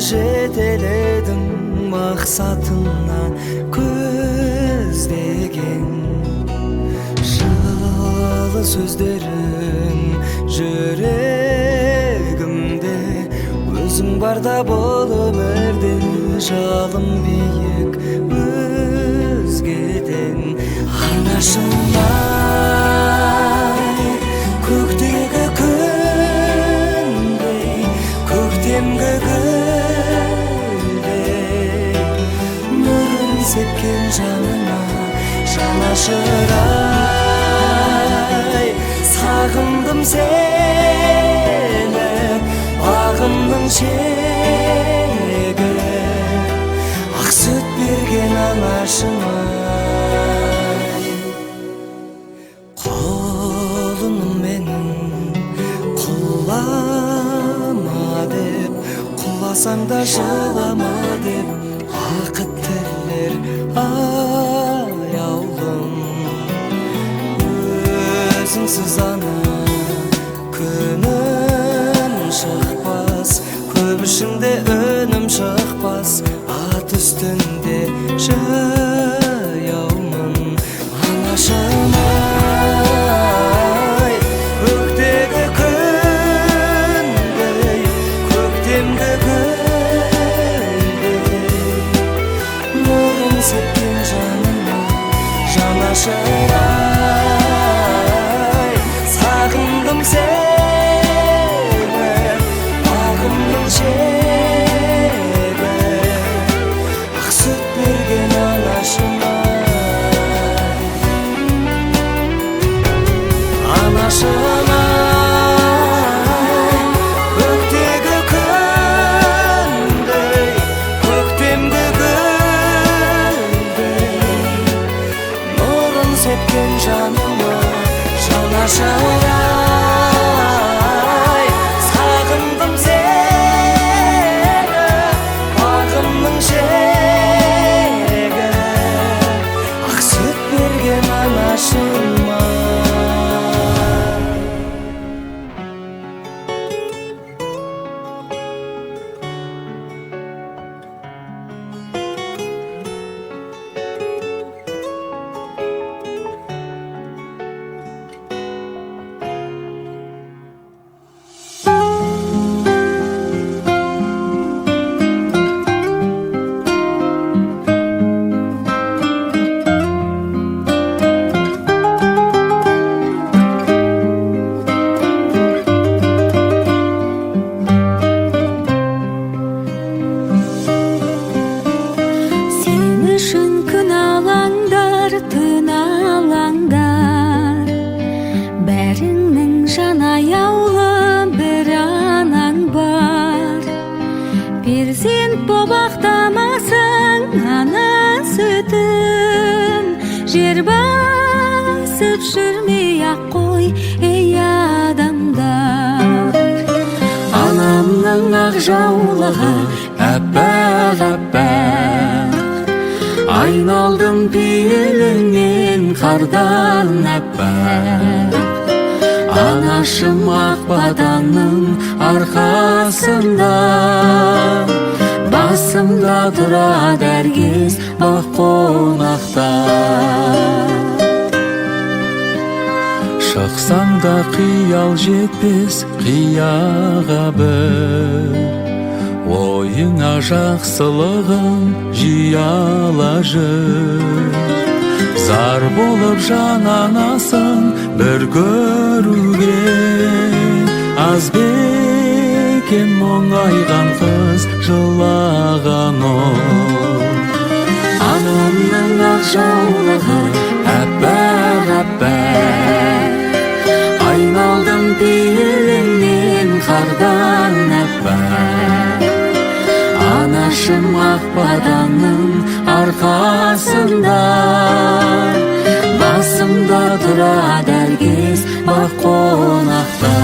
жетеледің мақсатына көздеген жылы сөздерің жүрегімде өзің барда бол өмірде жалым биік өзгеден анашымай көктегі күндей көктемгі гүлдей нұрын сепкен жаныма жанашырай сағындым сені бағымның шегі ақ сүт берген анашымай құлыным менің құлама деп құласаң да жылама деп бақыт тілер аяулым өзіңсіз ана күнім шықпас көп ішінде үнім шықпас ат үстінде жаяумын анашымай көктегі күндей көктемгі гүлдей нұрын сепкен жаныма жанашырай сағындым сені бағымның шегі ақ сүт берген анашымай анашымай көктегі күндей көктемгі гүлдей нұрын сепкен жаныма жанашырай сағындым сені бағымның шегі ақ сүт берген анашымай бәріңнің жан аяулы бір анаң бар перзент боп ақтамасың ана сүтін жер басып жүрмей ақ қой ей адамдар анамның ақ жаулығы әппақ әппақ айналдым пейіліңнен қардан әппақ анашым ақ батанның арқасында басымда тұрады әркез бақ қонақта шықсаң да қиял жетпес қияға бір ойыңа жақсылығын жияла жүр зар болып жананасың бір көруге аз бекен мұңайған қыз жылаған ол анамның ақ жаулығы әппақ әппақ айналдым пейіліңнен қардан әппақ анашым ақ батанның арқасында басымда тұрады әркез бақ қонақта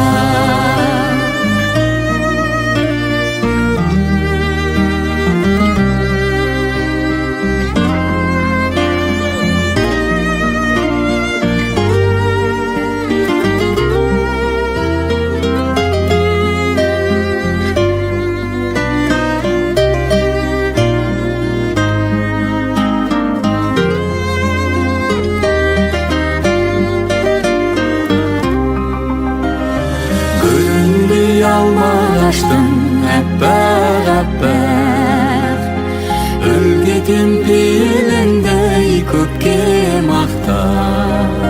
алмағаштың әппақ үлгетін пейіліңдей көпке мақтап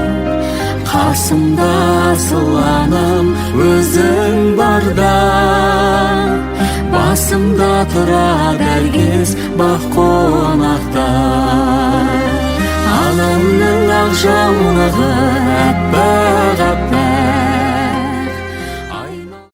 қасымда асыланым өзің барда басымда тұрады әркез бақ қонақта анамның ақ жаулығы